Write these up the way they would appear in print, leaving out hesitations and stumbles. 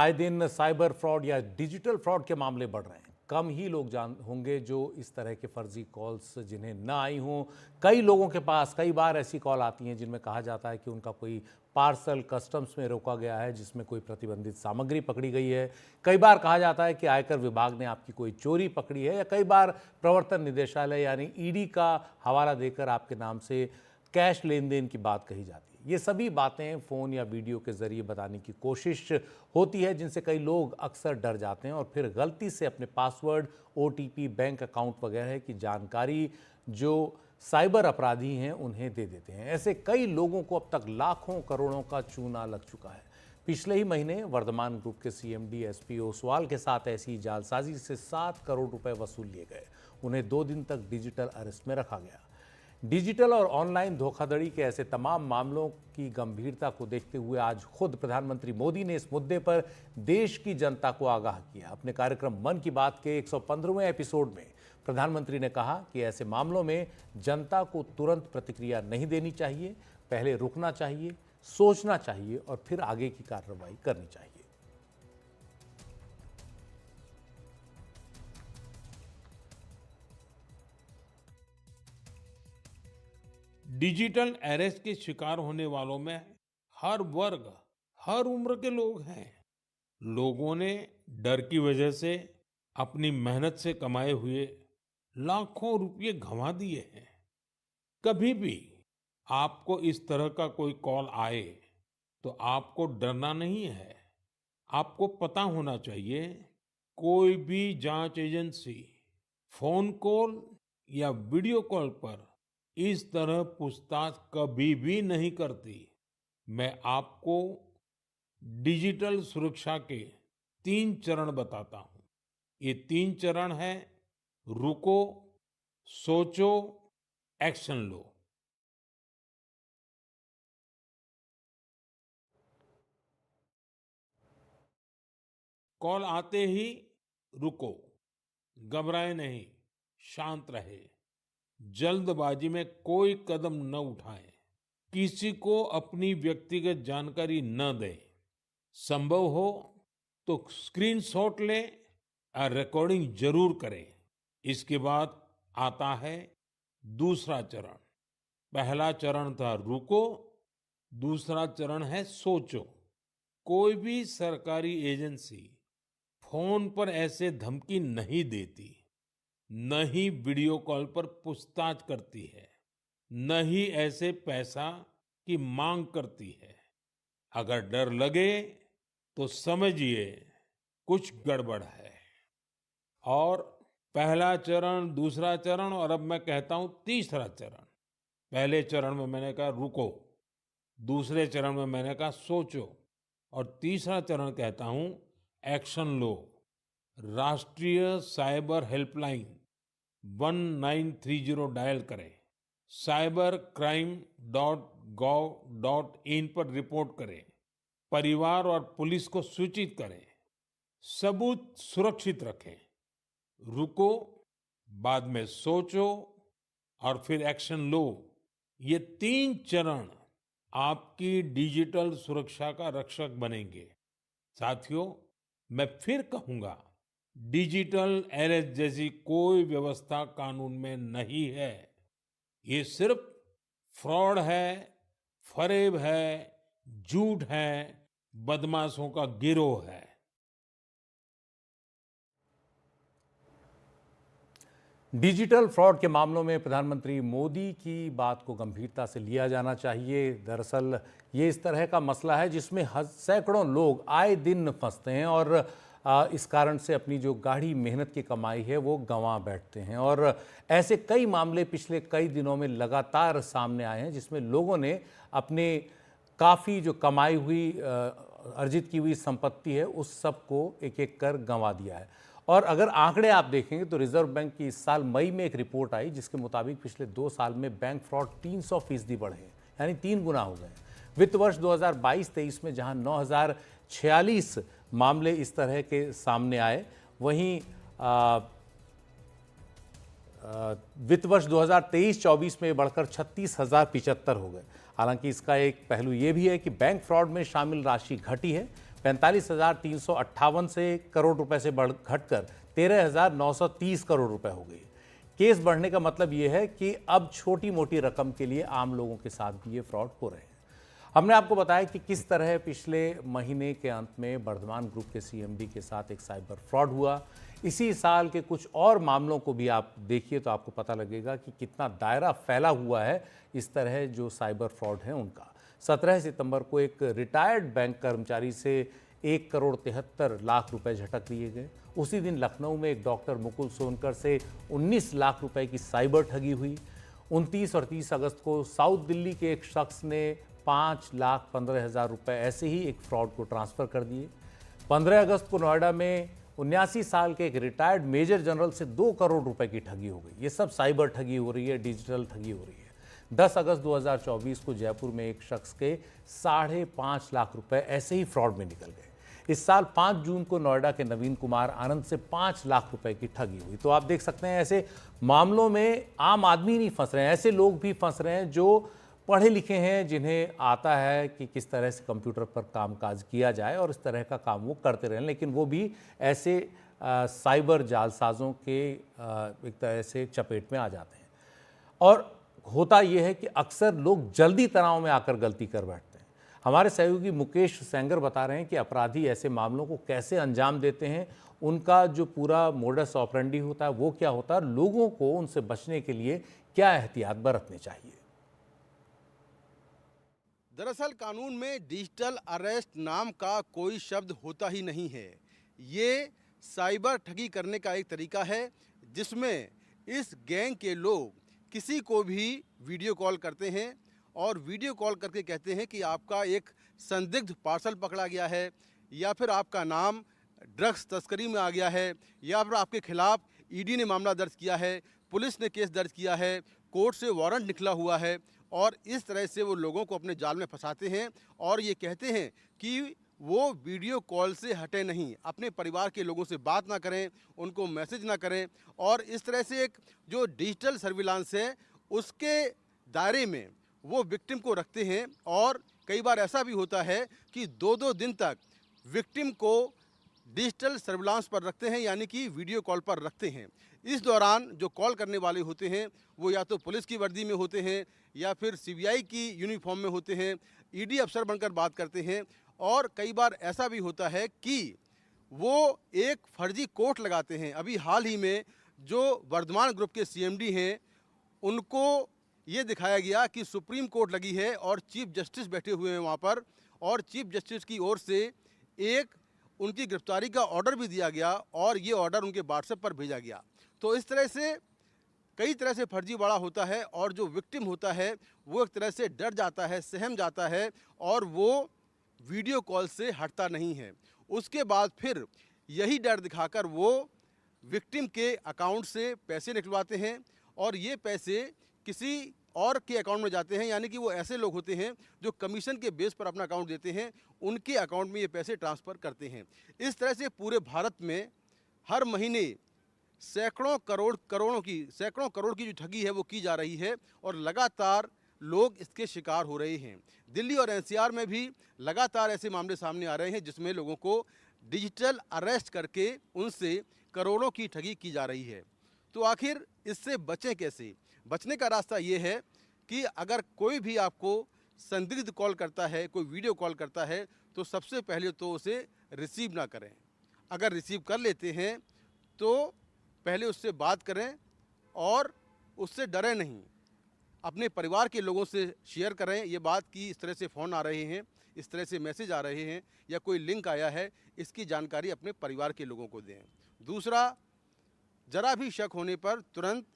आए दिन cyber fraud या डिजिटल फ्रॉड के मामले बढ़ रहे हैं। कम ही लोग जान होंगे जो इस तरह के फर्जी कॉल्स जिन्हें न आई हों। कई लोगों के पास कई बार ऐसी कॉल आती हैं जिनमें कहा जाता है कि उनका कोई पार्सल कस्टम्स में रोका गया है जिसमें कोई प्रतिबंधित सामग्री पकड़ी गई है। कई बार कहा जाता है कि आयकर विभाग ने आपकी कोई चोरी पकड़ी है, या कई बार प्रवर्तन निदेशालय यानी ईडी का हवाला देकर आपके नाम से कैश लेन देन की बात कही जाती है। ये सभी बातें फ़ोन या वीडियो के ज़रिए बताने की कोशिश होती है, जिनसे कई लोग अक्सर डर जाते हैं और फिर गलती से अपने पासवर्ड, ओटीपी, बैंक अकाउंट वगैरह की जानकारी जो साइबर अपराधी हैं उन्हें दे देते हैं। ऐसे कई लोगों को अब तक लाखों करोड़ों का चूना लग चुका है। पिछले ही महीने वर्धमान ग्रुप के सीएमडी एसपी ओसवाल के साथ ऐसी जालसाजी से 7 करोड़ रुपए वसूल लिए गए। उन्हें 2 दिन तक डिजिटल अरेस्ट में रखा गया। डिजिटल और ऑनलाइन धोखाधड़ी के ऐसे तमाम मामलों की गंभीरता को देखते हुए आज खुद प्रधानमंत्री मोदी ने इस मुद्दे पर देश की जनता को आगाह किया। अपने कार्यक्रम मन की बात के 115वें एपिसोड में प्रधानमंत्री ने कहा कि ऐसे मामलों में जनता को तुरंत प्रतिक्रिया नहीं देनी चाहिए, पहले रुकना चाहिए, सोचना चाहिए और फिर आगे की कार्रवाई करनी चाहिए। डिजिटल अरेस्ट के शिकार होने वालों में हर वर्ग, हर उम्र के लोग हैं। लोगों ने डर की वजह से अपनी मेहनत से कमाए हुए लाखों रुपए गंवा दिए हैं। कभी भी आपको इस तरह का कोई कॉल आए तो आपको डरना नहीं है। आपको पता होना चाहिए, कोई भी जांच एजेंसी फोन कॉल या वीडियो कॉल पर इस तरह पूछताछ कभी भी नहीं करती। मैं आपको डिजिटल सुरक्षा के 3 चरण बताता हूं। ये 3 चरण है: रुको, सोचो, एक्शन लो। कॉल आते ही रुको, घबराए नहीं, शांत रहे, जल्दबाजी में कोई कदम न उठाएं, किसी को अपनी व्यक्तिगत जानकारी न दें। संभव हो तो स्क्रीनशॉट लें और रिकॉर्डिंग जरूर करें। इसके बाद आता है दूसरा चरण। पहला चरण था रुको, दूसरा चरण है सोचो। कोई भी सरकारी एजेंसी फोन पर ऐसे धमकी नहीं देती, न ही वीडियो कॉल पर पूछताछ करती है, न ही ऐसे पैसा की मांग करती है। अगर डर लगे तो समझिए कुछ गड़बड़ है। और पहला चरण, दूसरा चरण और अब मैं कहता हूं तीसरा चरण। पहले चरण में मैंने कहा रुको, दूसरे चरण में मैंने कहा सोचो और तीसरा चरण कहता हूं एक्शन लो। राष्ट्रीय साइबर हेल्पलाइन 1930 डायल करें, cybercrime.gov.in पर रिपोर्ट करें, परिवार और पुलिस को सूचित करें, सबूत सुरक्षित रखें। रुको, बाद में सोचो और फिर एक्शन लो। ये 3 चरण आपकी डिजिटल सुरक्षा का रक्षक बनेंगे। साथियों, मैं फिर कहूंगा, डिजिटल अरेस्ट जैसी कोई व्यवस्था कानून में नहीं है। ये सिर्फ फ्रॉड है, फरेब है, झूठ है, बदमाशों का गिरोह है। डिजिटल फ्रॉड के मामलों में प्रधानमंत्री मोदी की बात को गंभीरता से लिया जाना चाहिए। दरअसल ये इस तरह का मसला है जिसमें सैकड़ों लोग आए दिन फंसते हैं और इस कारण से अपनी जो गाढ़ी मेहनत की कमाई है वो गंवा बैठते हैं। और ऐसे कई मामले पिछले कई दिनों में लगातार सामने आए हैं जिसमें लोगों ने अपने काफ़ी जो कमाई हुई अर्जित की हुई संपत्ति है उस सब को एक एक कर गंवा दिया है। और अगर आंकड़े आप देखेंगे तो रिजर्व बैंक की इस साल मई में एक रिपोर्ट आई जिसके मुताबिक पिछले 2 साल में बैंक फ्रॉड 300% बढ़े हैं, यानी 3 गुना हो गए। वित्त वर्ष 2022-23 में जहां 9,046 मामले इस तरह के सामने आए, वहीं वित्त वर्ष 2023-24 में बढ़कर 36,075 हो गए। हालांकि इसका एक पहलू ये भी है कि बैंक फ्रॉड में शामिल राशि घटी है। 45,358 से करोड़ रुपए से घटकर 13,930 करोड़ रुपए हो गई। केस बढ़ने का मतलब यह है कि अब छोटी मोटी रकम के लिए आम लोगों के साथ भी ये फ्रॉड हो रहे हैं। हमने आपको बताया कि किस तरह पिछले महीने के अंत में वर्धमान ग्रुप के सीएमडी के साथ एक साइबर फ्रॉड हुआ। इसी साल के कुछ और मामलों को भी आप देखिए तो आपको पता लगेगा कि कितना दायरा फैला हुआ है इस तरह जो साइबर फ्रॉड है उनका। 17 सितंबर को एक रिटायर्ड बैंक कर्मचारी से 1,73,00,000 रुपए झटक लिए गए। उसी दिन लखनऊ में एक डॉक्टर मुकुल सोनकर से 19 लाख रुपए की साइबर ठगी हुई। 29 और 30 अगस्त को साउथ दिल्ली के एक शख्स ने 5,15,000 रुपए ऐसे ही एक फ्रॉड को ट्रांसफर कर दिए। 15 अगस्त को नोएडा में 79 साल के एक रिटायर्ड मेजर जनरल से 2 करोड़ रुपए की ठगी हो गई। ये सब साइबर ठगी हो रही है, डिजिटल ठगी हो रही है। 10 अगस्त 2024 को जयपुर में एक शख्स के 5.5 लाख रुपए ऐसे ही फ्रॉड में निकल गए। इस साल 5 जून को नोएडा के नवीन कुमार आनंद से 5 लाख रुपए की ठगी हुई। तो आप देख सकते हैं ऐसे मामलों में आम आदमी नहीं फंस रहे हैं, ऐसे लोग भी फंस रहे हैं जो पढ़े लिखे हैं, जिन्हें आता है कि किस तरह से कंप्यूटर पर कामकाज किया जाए और इस तरह का काम वो करते रहें, लेकिन वो भी ऐसे साइबर जालसाजों के एक तरह से चपेट में आ जाते हैं। और होता यह है कि अक्सर लोग जल्दी तनाव में आकर गलती कर बैठते हैं। हमारे सहयोगी मुकेश सेंगर बता रहे हैं कि अपराधी ऐसे मामलों को कैसे अंजाम देते हैं, उनका जो पूरा मोडस ऑपरेंडी होता है वो क्या होता है, लोगों को उनसे बचने के लिए क्या एहतियात बरतने चाहिए। दरअसल कानून में डिजिटल अरेस्ट नाम का कोई शब्द होता ही नहीं है। ये साइबर ठगी करने का एक तरीका है जिसमें इस गैंग के लोग किसी को भी वीडियो कॉल करते हैं और वीडियो कॉल करके कहते हैं कि आपका एक संदिग्ध पार्सल पकड़ा गया है, या फिर आपका नाम ड्रग्स तस्करी में आ गया है, या फिर आपके खिलाफ ईडी ने मामला दर्ज किया है, पुलिस ने केस दर्ज किया है, कोर्ट से वारंट निकला हुआ है। और इस तरह से वो लोगों को अपने जाल में फंसाते हैं और ये कहते हैं कि वो वीडियो कॉल से हटे नहीं, अपने परिवार के लोगों से बात ना करें, उनको मैसेज ना करें। और इस तरह से एक जो डिजिटल सर्विलांस है उसके दायरे में वो विक्टिम को रखते हैं। और कई बार ऐसा भी होता है कि 2-2 दिन तक विक्टिम को डिजिटल सर्विलांस पर रखते हैं, यानी कि वीडियो कॉल पर रखते हैं। इस दौरान जो कॉल करने वाले होते हैं वो या तो पुलिस की वर्दी में होते हैं या फिर सीबीआई की यूनिफॉर्म में होते हैं, ईडी अफसर बनकर बात करते हैं। और कई बार ऐसा भी होता है कि वो एक फर्जी कोर्ट लगाते हैं। अभी हाल ही में जो वर्धमान ग्रुप के सीएमडी हैं उनको ये दिखाया गया कि सुप्रीम कोर्ट लगी है और चीफ जस्टिस बैठे हुए हैं वहाँ पर, और चीफ जस्टिस की ओर से एक उनकी गिरफ्तारी का ऑर्डर भी दिया गया और ये ऑर्डर उनके व्हाट्सएप पर भेजा गया। तो इस तरह से कई तरह से फर्जीवाड़ा होता है और जो विक्टिम होता है वो एक तरह से डर जाता है, सहम जाता है और वो वीडियो कॉल से हटता नहीं है। उसके बाद फिर यही डर दिखाकर वो विक्टिम के अकाउंट से पैसे निकलवाते हैं और ये पैसे किसी और के अकाउंट में जाते हैं, यानी कि वो ऐसे लोग होते हैं जो कमीशन के बेस पर अपना अकाउंट देते हैं, उनके अकाउंट में ये पैसे ट्रांसफ़र करते हैं। इस तरह से पूरे भारत में हर महीने सैकड़ों करोड़ की जो ठगी है वो की जा रही है और लगातार लोग इसके शिकार हो रहे हैं। दिल्ली और एनसीआर में भी लगातार ऐसे मामले सामने आ रहे हैं जिसमें लोगों को डिजिटल अरेस्ट करके उनसे करोड़ों की ठगी की जा रही है। तो आखिर इससे बचें कैसे? बचने का रास्ता ये है कि अगर कोई भी आपको संदिग्ध कॉल करता है, कोई वीडियो कॉल करता है, तो सबसे पहले तो उसे रिसीव ना करें। अगर रिसीव कर लेते हैं तो पहले उससे बात करें और उससे डरें नहीं। अपने परिवार के लोगों से शेयर करें ये बात कि इस तरह से फ़ोन आ रहे हैं, इस तरह से मैसेज आ रहे हैं या कोई लिंक आया है, इसकी जानकारी अपने परिवार के लोगों को दें। दूसरा, ज़रा भी शक होने पर तुरंत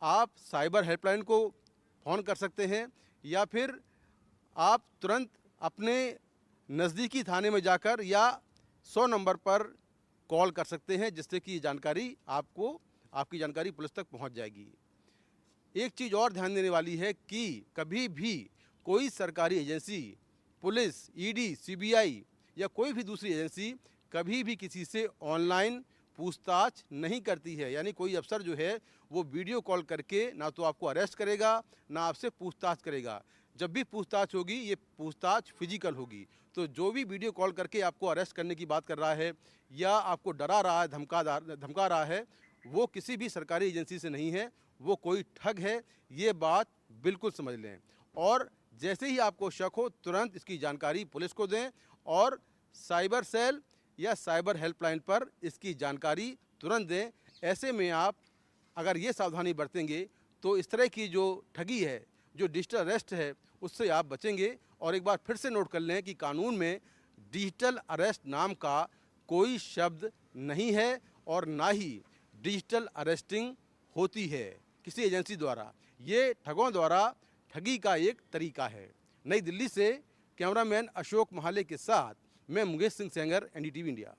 आप साइबर हेल्पलाइन को फ़ोन कर सकते हैं या फिर आप तुरंत अपने नज़दीकी थाने में जाकर या 100 नंबर पर कॉल कर सकते हैं, जिससे कि जानकारी आपकी जानकारी पुलिस तक पहुंच जाएगी। एक चीज़ और ध्यान देने वाली है कि कभी भी कोई सरकारी एजेंसी, पुलिस, ईडी, सीबीआई या कोई भी दूसरी एजेंसी कभी भी किसी से ऑनलाइन पूछताछ नहीं करती है। यानी कोई अफसर जो है वो वीडियो कॉल करके ना तो आपको अरेस्ट करेगा ना आपसे पूछताछ करेगा। जब भी पूछताछ होगी ये पूछताछ फिजिकल होगी। तो जो भी वीडियो कॉल करके आपको अरेस्ट करने की बात कर रहा है या आपको डरा रहा है, धमका रहा है, वो किसी भी सरकारी एजेंसी से नहीं है, वो कोई ठग है, ये बात बिल्कुल समझ लें। और जैसे ही आपको शक हो तुरंत इसकी जानकारी पुलिस को दें और साइबर सेल या साइबर हेल्पलाइन पर इसकी जानकारी तुरंत दें। ऐसे में आप अगर ये सावधानी बरतेंगे तो इस तरह की जो ठगी है, जो डिजिटल अरेस्ट है, उससे आप बचेंगे। और एक बार फिर से नोट कर लें कि कानून में डिजिटल अरेस्ट नाम का कोई शब्द नहीं है और ना ही डिजिटल अरेस्टिंग होती है किसी एजेंसी द्वारा। ये ठगों द्वारा ठगी का एक तरीका है। नई दिल्ली से कैमरामैन अशोक महाले के साथ मैं मुकेश सिंह सेंगर, NDTV इंडिया।